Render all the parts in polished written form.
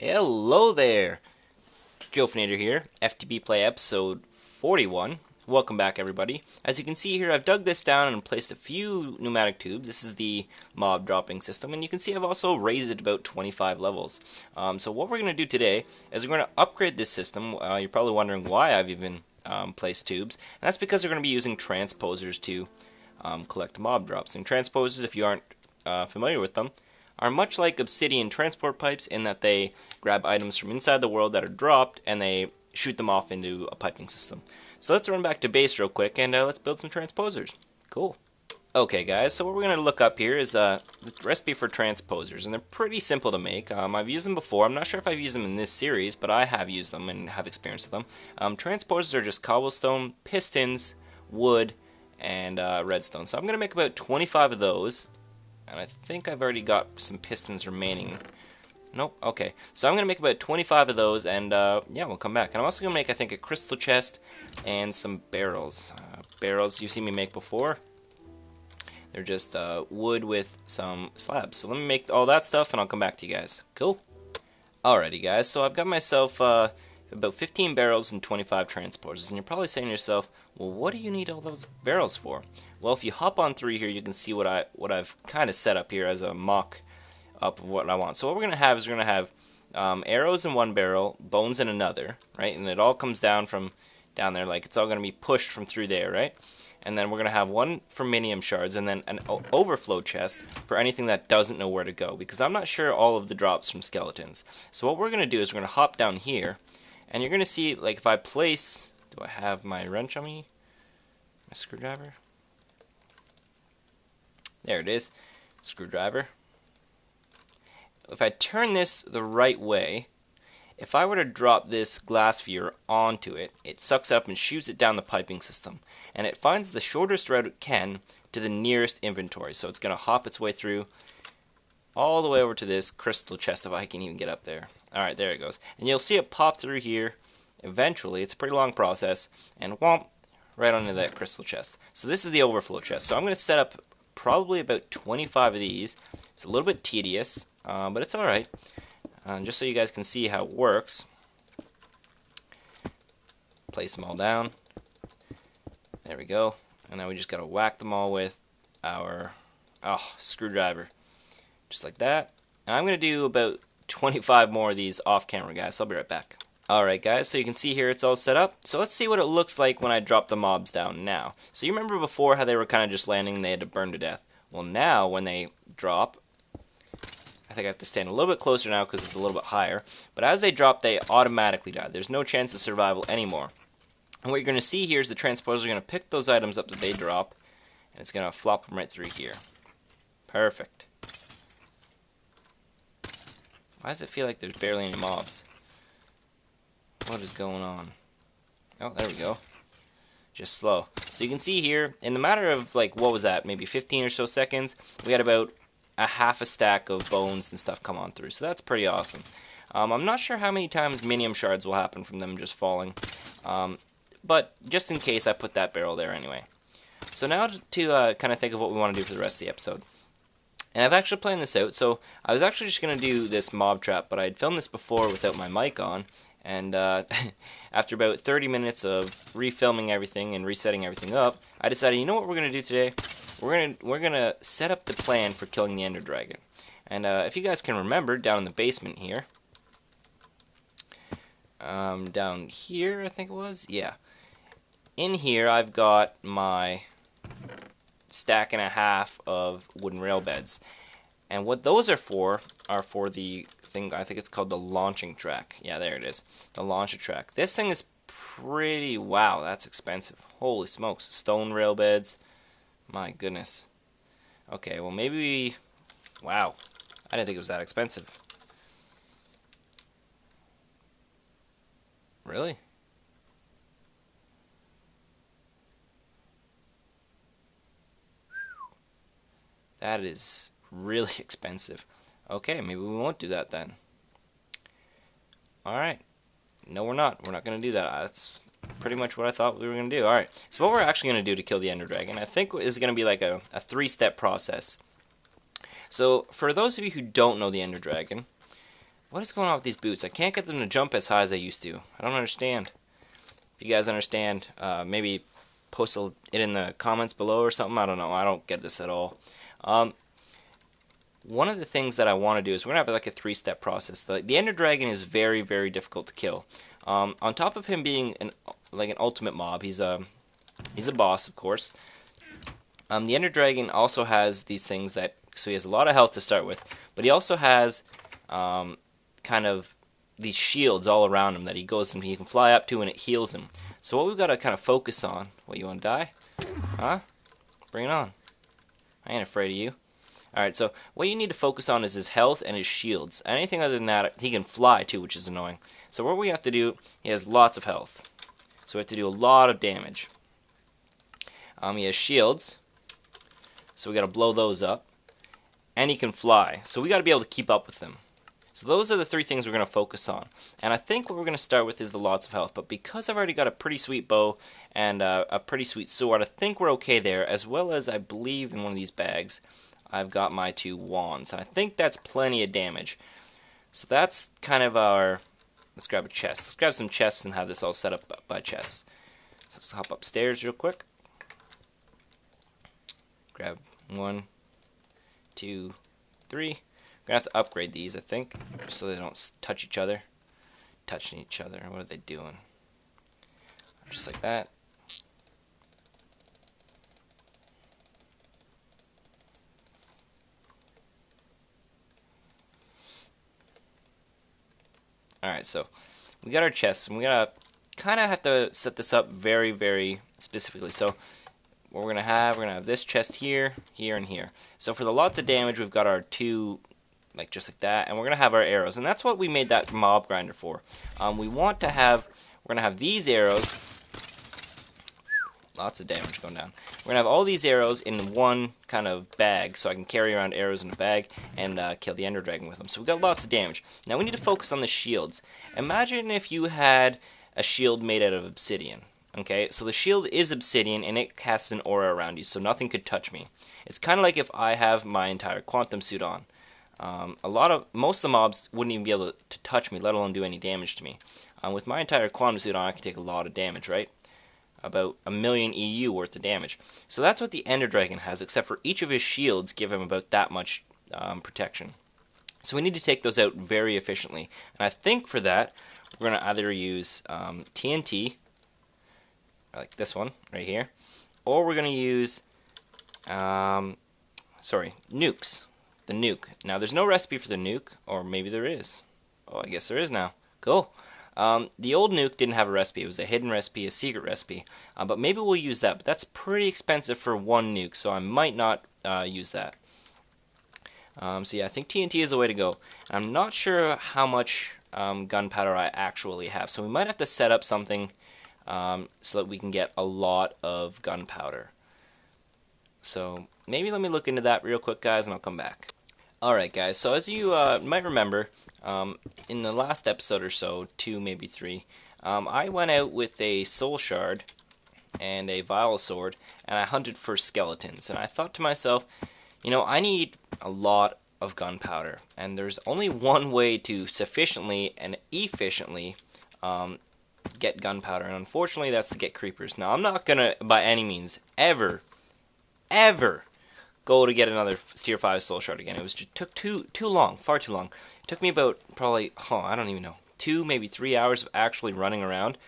Hello there, Joe Fnader here, FTB Play episode 41. Welcome back, everybody. As you can see here, I've dug this down and placed a few pneumatic tubes. This is the mob dropping system, and you can see I've also raised it about 25 levels. So what we're going to do today is we're going to upgrade this system. You're probably wondering why I've even placed tubes, and that's because we're going to be using transposers to collect mob drops. And transposers, if you aren't familiar with them, are much like obsidian transport pipes in that they grab items from inside the world that are dropped and they shoot them off into a piping system. So let's run back to base real quick and let's build some transposers. Cool. Okay guys, so what we're going to look up here is the recipe for transposers, and they're pretty simple to make. I've used them before. I'm not sure if I've used them in this series, but I have used them and have experience with them. Transposers are just cobblestone, pistons, wood, and redstone. So I'm going to make about 25 of those. And I think I've already got some pistons remaining. Nope, okay. So I'm going to make about 25 of those, and yeah, we'll come back. And I'm also going to make, I think, a crystal chest and some barrels. Barrels you've seen me make before. They're just wood with some slabs. So let me make all that stuff, and I'll come back to you guys. Cool? Alrighty, guys. So I've got myself about 15 barrels and 25 transporters, and you're probably saying to yourself, well, what do you need all those barrels for? Well, if you hop on through here, you can see what I've kind of set up here as a mock up of what I want. So what we're going to have is we're going to have arrows in one barrel, bones in another, right? And it all comes down from down there, like it's all going to be pushed from through there, right? And then we're going to have one for minium shards, and then an overflow chest for anything that doesn't know where to go, because I'm not sure all of the drops from skeletons. So what we're going to do is we're going to hop down here, and you're going to see, like, if I place... Do I have my wrench on me? My screwdriver? There it is. Screwdriver. If I turn this the right way, if I were to drop this glass sphere onto it, it sucks up and shoots it down the piping system. And it finds the shortest route it can to the nearest inventory. So it's going to hop its way through all the way over to this crystal chest, if I can even get up there. Alright, there it goes. And you'll see it pop through here eventually. It's a pretty long process. And whomp, right onto that crystal chest. So this is the overflow chest. So I'm going to set up probably about 25 of these. It's a little bit tedious, but it's alright. Just so you guys can see how it works. Place them all down. There we go. And now we just got to whack them all with our screwdriver. Just like that. And I'm going to do about 25 more of these off camera, guys, so I'll be right back. Alright guys, so you can see here it's all set up. So let's see what it looks like when I drop the mobs down now. So you remember before how they were kind of just landing and they had to burn to death? Well, now when they drop, I think I have to stand a little bit closer now because it's a little bit higher. But as they drop, they automatically die. There's no chance of survival anymore. And what you're going to see here is the transporters are going to pick those items up that they drop, and it's going to flop them right through here. Perfect. Why does it feel like there's barely any mobs? What is going on? Oh, there we go. Just slow. So you can see here, in the matter of, like, what was that, maybe 15 or so seconds, we had about a half a stack of bones and stuff come on through. So that's pretty awesome. I'm not sure how many times minium shards will happen from them just falling. But just in case, I put that barrel there anyway. So now to kind of think of what we want to do for the rest of the episode. And I've actually planned this out. So I was actually just going to do this mob trap, but I had filmed this before without my mic on. And after about 30 minutes of refilming everything and resetting everything up, I decided, you know what we're going to do today? We're gonna set up the plan for killing the Enderdragon. And if you guys can remember, down in the basement here, down here I think it was, yeah. In here I've got my stack and a half of wooden rail beds. And what those are for the thing, I think it's called the launching track. Yeah, there it is. The launcher track. This thing is pretty, wow, that's expensive. Holy smokes. Stone rail beds. My goodness. Okay, well maybe, wow. I didn't think it was that expensive. Really? That is really expensive. Okay, maybe we won't do that then. Alright. No, we're not. We're not going to do that. That's pretty much what I thought we were going to do. Alright, so what we're actually going to do to kill the Enderdragon, I think is going to be like a 3-step process. So, for those of you who don't know the Enderdragon, What is going on with these boots? I can't get them to jump as high as I used to. I don't understand. If you guys understand, maybe post it in the comments below or something. I don't know. I don't get this at all. One of the things that I want to do is we're going to have like a 3-step process. The Enderdragon is very, very difficult to kill. On top of him being an ultimate mob, he's a boss, of course. The Enderdragon also has these things that, so he has a lot of health to start with, but he also has kind of these shields all around him that he can fly up to, and it heals him. So what we've got to kind of focus on. What, you want to die? Huh? Bring it on. I ain't afraid of you. Alright, so what you need to focus on is his health and his shields. Anything other than that, he can fly too, which is annoying. So what we have to do, he has lots of health. So we have to do a lot of damage. He has shields, so we got to blow those up. And he can fly, so we got to be able to keep up with him. So those are the 3 things we're going to focus on. And I think what we're going to start with is the lots of health. But because I've already got a pretty sweet bow and a pretty sweet sword, I think we're okay there, as well as I believe in one of these bags I've got my 2 wands. And I think that's plenty of damage. So that's kind of our... Let's grab a chest. Let's grab some chests and have this all set up by chests. So let's hop upstairs real quick. Grab 1, 2, 3. We're going to have to upgrade these, I think, so they don't touch each other. Touching each other. What are they doing? Just like that. Alright, so we got our chests, and we gotta kind of have to set this up very, very specifically. So what we're gonna have this chest here, here, and here. So for the lots of damage, we've got our 2, like just like that, and we're gonna have our arrows, and that's what we made that mob grinder for. We're gonna have these arrows. Lots of damage going down. We're going to have all these arrows in one kind of bag, so I can carry around arrows in a bag and kill the Enderdragon with them. So we've got lots of damage. Now we need to focus on the shields. Imagine if you had a shield made out of obsidian. Okay, so the shield is obsidian and it casts an aura around you, so nothing could touch me. It's kind of like if I have my entire quantum suit on. Most of the mobs wouldn't even be able to touch me, let alone do any damage to me. With my entire quantum suit on, I can take a lot of damage, right? About 1,000,000 EU worth of damage. So that's what the Enderdragon has, except for each of his shields give him about that much protection. So we need to take those out very efficiently. And I think for that, we're going to either use TNT, like this one right here, or we're going to use, nukes. The nuke. Now there's no recipe for the nuke, or maybe there is. Oh, I guess there is now. Cool. The old nuke didn't have a recipe. It was a hidden recipe, a secret recipe. But maybe we'll use that. But that's pretty expensive for 1 nuke, so I might not use that. So yeah, I think TNT is the way to go. I'm not sure how much gunpowder I actually have, so we might have to set up something so that we can get a lot of gunpowder. So maybe let me look into that real quick, guys, and I'll come back. Alright guys, so as you might remember, in the last episode or so, 2, maybe 3, I went out with a soul shard and a vile sword, and I hunted for skeletons. And I thought to myself, you know, I need a lot of gunpowder, and there's only one way to sufficiently and efficiently get gunpowder, and unfortunately that's to get creepers. Now I'm not gonna, by any means, ever go to get another tier 5 soul shard again. It was just took too long, far too long. It took me about probably, I don't even know, 2, maybe 3 hours of actually running around.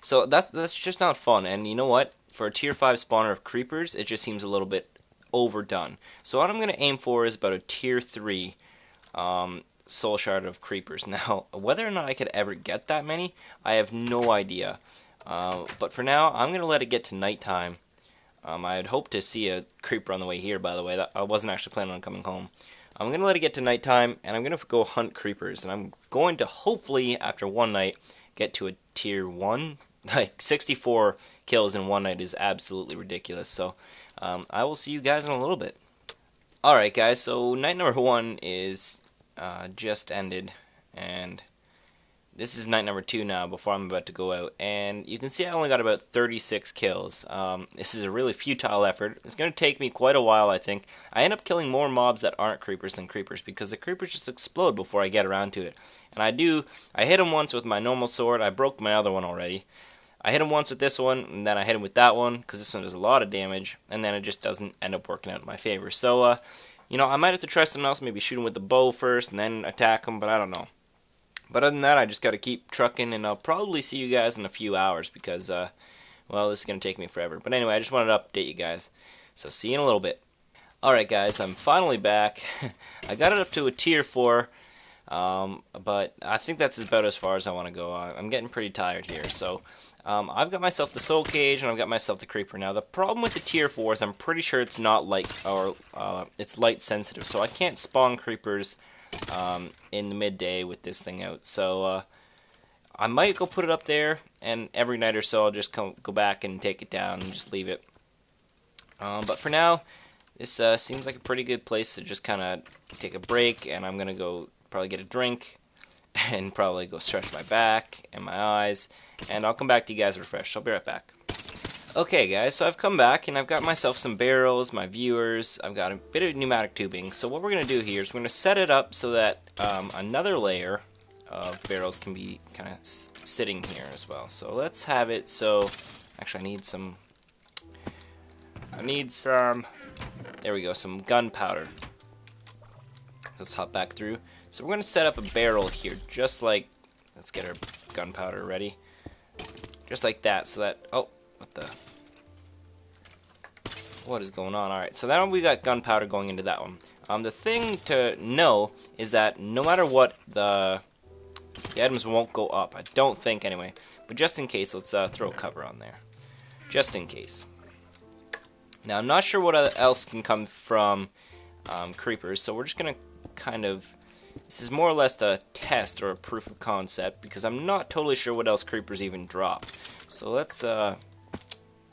So that's just not fun. And you know what? For a tier 5 spawner of creepers, it just seems a little bit overdone. So what I'm going to aim for is about a tier 3 soul shard of creepers. Now, whether or not I could ever get that many, I have no idea. But for now, I'm going to let it get to nighttime. I had hoped to see a creeper on the way here, by the way. I wasn't actually planning on coming home. I'm going to let it get to nighttime, and I'm going to go hunt creepers. And I'm going to hopefully, after one night, get to a tier 1. Like, 64 kills in one night is absolutely ridiculous. So, I will see you guys in a little bit. Alright, guys, so night number 1 is just ended. And This is night number 2 now before I'm about to go out, and you can see I only got about 36 kills. This is a really futile effort. It's going to take me quite a while, I think. I end up killing more mobs that aren't creepers than creepers because the creepers just explode before I get around to it. And I hit him once with my normal sword. I broke my other one already. I hit him once with this one, and then I hit him with that one because this one does a lot of damage, and then it just doesn't end up working out in my favor. So, I might have to try something else, maybe shoot him with the bow first and then attack him, but I don't know. But other than that, I just got to keep trucking, and I'll probably see you guys in a few hours because, well, this is going to take me forever. But anyway, I just wanted to update you guys. So see you in a little bit. Alright guys, I'm finally back. I got it up to a tier 4, but I think that's about as far as I want to go. I'm getting pretty tired here. So I've got myself the soul cage, and I've got myself the creeper. Now the problem with the tier 4 is I'm pretty sure it's not light, or it's light sensitive, so I can't spawn creepers in the midday with this thing out. So I might go put it up there, and every night or so I'll just go back and take it down and just leave it. But for now, this seems like a pretty good place to just kind of take a break, and I'm gonna go probably get a drink and probably go stretch my back and my eyes, and I'll come back to you guys refreshed. I'll be right back. Okay guys, so I've come back and I've got myself some barrels, my viewers, I've got a bit of pneumatic tubing. So what we're going to do here is we're going to set it up so that another layer of barrels can be kind of sitting here as well. So let's have it so, actually I need some, there we go, some gunpowder. Let's hop back through. So we're going to set up a barrel here, just like, let's get our gunpowder ready. Just like that, so that, oh. What is going on? Alright, so that one we got gunpowder going into that one. The thing to know is that no matter what, the items won't go up. I don't think, anyway. But just in case, let's throw a cover on there. Just in case. Now, I'm not sure what else can come from creepers, so we're just going to kind of... This is more or less a test or a proof of concept, because I'm not totally sure what else creepers even drop. So let's...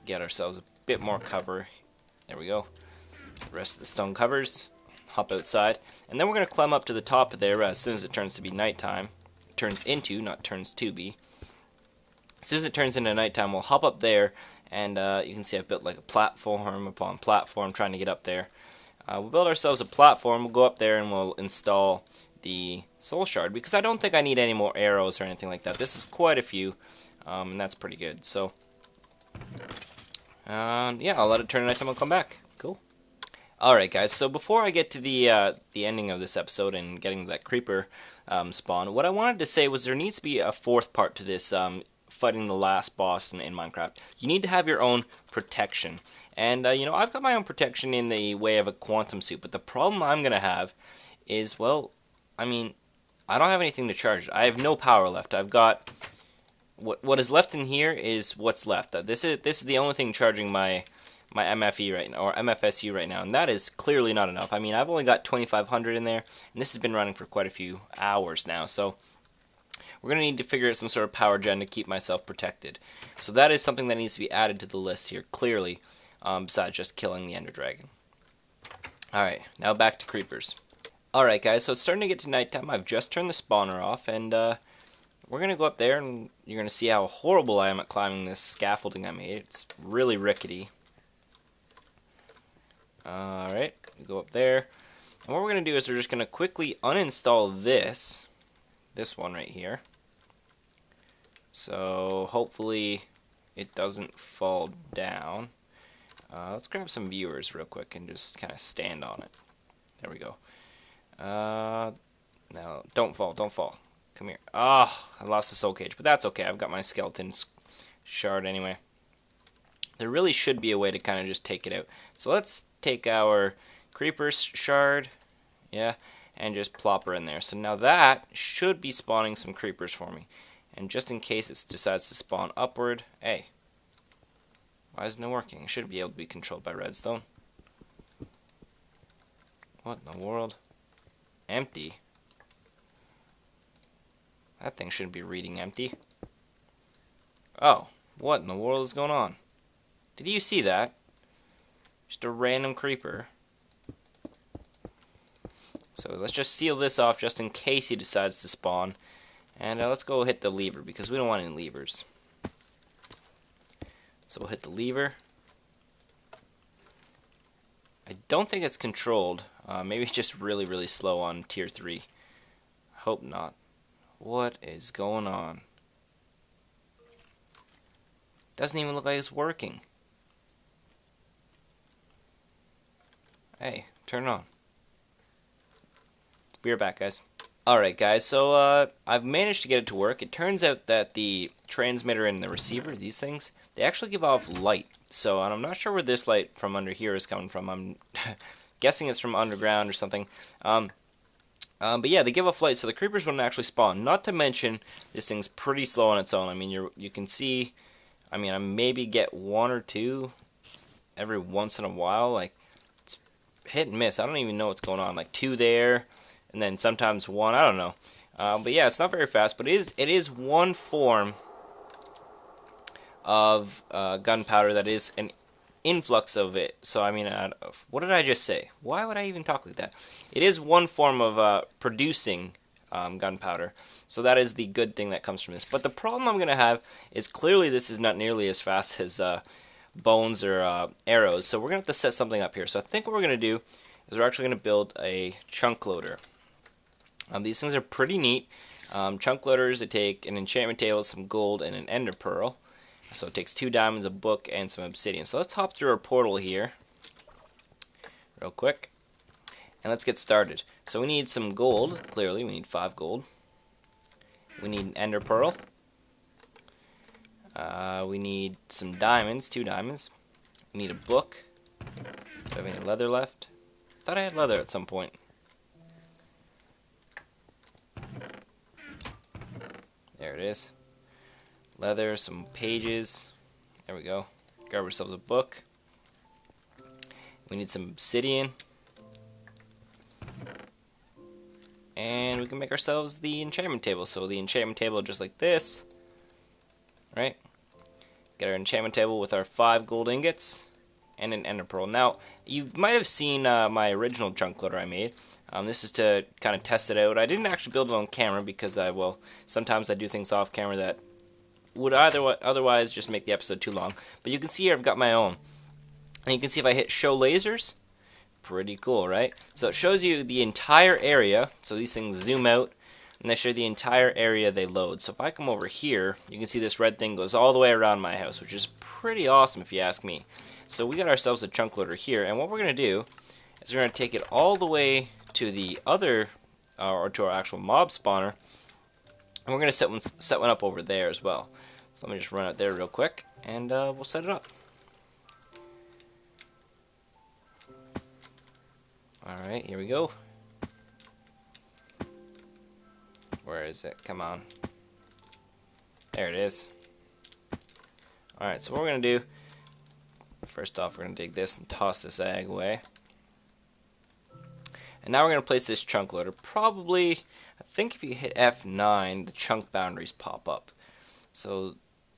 get ourselves a bit more cover. There we go. The rest of the stone covers. Hop outside. And then we're going to climb up to the top of there as soon as it turns to be nighttime. It turns into, not turns to be. As soon as it turns into nighttime, we'll hop up there. And you can see I've built like a platform upon platform trying to get up there. We'll build ourselves a platform. We'll go up there and we'll install the soul shard. Because I don't think I need any more arrows or anything like that. This is quite a few. And that's pretty good. So... yeah, I'll let it turn nighttime. I'll come back. Cool. Alright guys, so before I get to the ending of this episode and getting to that creeper spawn, what I wanted to say was there needs to be a fourth part to this fighting the last boss in Minecraft. You need to have your own protection. And, I've got my own protection in the way of a quantum suit, but the problem I'm going to have is, well, I don't have anything to charge it. I have no power left. I've got... What is left in here is what's left. This is the only thing charging my MFE right now, or MFSU right now, and that is clearly not enough. I've only got 2,500 in there, and this has been running for quite a few hours now, so we're going to need to figure out some sort of power gen to keep myself protected. So that is something that needs to be added to the list here, clearly, besides just killing the Enderdragon. Alright, now back to creepers. Alright guys, so it's starting to get to nighttime. I've just turned the spawner off, and we're going to go up there, and you're going to see how horrible I am at climbing this scaffolding I made. It's really rickety. Alright, we go up there. And what we're going to do is we're just going to quickly uninstall this one right here. So hopefully it doesn't fall down. Let's grab some viewers real quick and just kind of stand on it. There we go. Now, don't fall, don't fall. Come here. Ah, I lost the soul cage, but that's okay. I've got my skeleton shard anyway. There really should be a way to kind of just take it out. So let's take our creeper shard, yeah, and just plop her in there. So now that should be spawning some creepers for me. And just in case it decides to spawn upward, hey, why isn't it working? It should be able to be controlled by redstone. What in the world? Empty. That thing shouldn't be reading empty. Oh, what in the world is going on? Did you see that? Just a random creeper. So let's just seal this off just in case he decides to spawn. And let's go hit the lever because we don't want any levers. So we'll hit the lever. I don't think it's controlled. Maybe it's just really, really slow on tier 3. Hope not. What is going on? Doesn't even look like it's working. Hey, turn it on. Be right back, guys. Alright, guys, so I've managed to get it to work. It turns out that the transmitter and the receiver, these things, they actually give off light. So I'm not sure where this light from under here is coming from. I'm guessing it's from underground or something. But yeah, they give off light, so the creepers wouldn't actually spawn. Not to mention, this thing's pretty slow on its own. I mean, you can see, I mean, I maybe get 1 or 2 every once in a while. Like, it's hit and miss. I don't even know what's going on. Like 2 there, and then sometimes 1. I don't know. But yeah, it's not very fast, but it is one form of gunpowder that is an influx of it. So I mean, what did I just say? Why would I even talk like that? It is one form of producing gunpowder. So that is the good thing that comes from this. But the problem I'm going to have is clearly this is not nearly as fast as bones or arrows. So we're going to have to set something up here. So I think what we're going to do is we're actually going to build a chunk loader. These things are pretty neat. Chunk loaders, they take an enchantment table, some gold, and an ender pearl. So it takes 2 diamonds, a book, and some obsidian. So let's hop through our portal here real quick. And let's get started. So we need some gold, clearly. We need 5 gold. We need an ender pearl. We need some diamonds, 2 diamonds. We need a book. Do I have any leather left? I thought I had leather at some point. There it is. Leather, some pages. There we go. Grab ourselves a book. We need some obsidian. And we can make ourselves the enchantment table. So the enchantment table just like this. Right? Get our enchantment table with our 5 gold ingots and an ender pearl. Now, you might have seen my original chunk loader I made. This is to kind of test it out. I didn't actually build it on camera because sometimes I do things off camera that would otherwise just make the episode too long. But you can see here I've got my own. And you can see if I hit show lasers, pretty cool, right? So it shows you the entire area. So these things zoom out and they show the entire area they load. So if I come over here, you can see this red thing goes all the way around my house, which is pretty awesome if you ask me. So we got ourselves a chunk loader here, and what we're going to do is we're going to take it all the way to the other, or to our actual mob spawner, and we're going to set one up over there as well. So let me just run out there real quick, and we'll set it up. Alright, here we go. Where is it? Come on. There it is. Alright, so what we're going to do, first off, we're going to dig this and toss this egg away. And now we're going to place this chunk loader. Probably, I think if you hit F9, the chunk boundaries pop up. So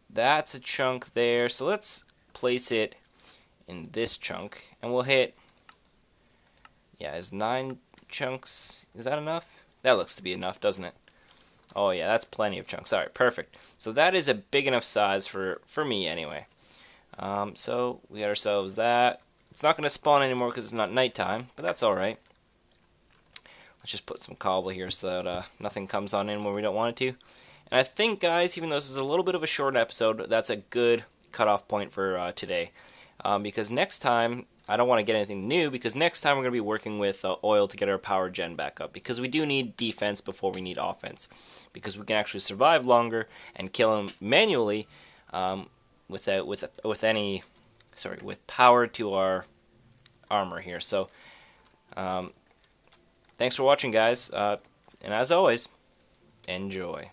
that's a chunk there. So let's place it in this chunk. And we'll hit, yeah, is 9 chunks, is that enough? That looks to be enough, doesn't it? Oh yeah, that's plenty of chunks. Alright, perfect. So that is a big enough size for me anyway. So we got ourselves that. It's not going to spawn anymore because it's not nighttime, but that's alright. Let's just put some cobble here so that nothing comes on in when we don't want it to. And I think, guys, even though this is a little bit of a short episode, that's a good cutoff point for today. Because next time, I don't want to get anything new, because next time we're going to be working with oil to get our power gen back up. Because we do need defense before we need offense. Because we can actually survive longer and kill them manually with power to our armor here. So, thanks for watching, guys, and as always, enjoy.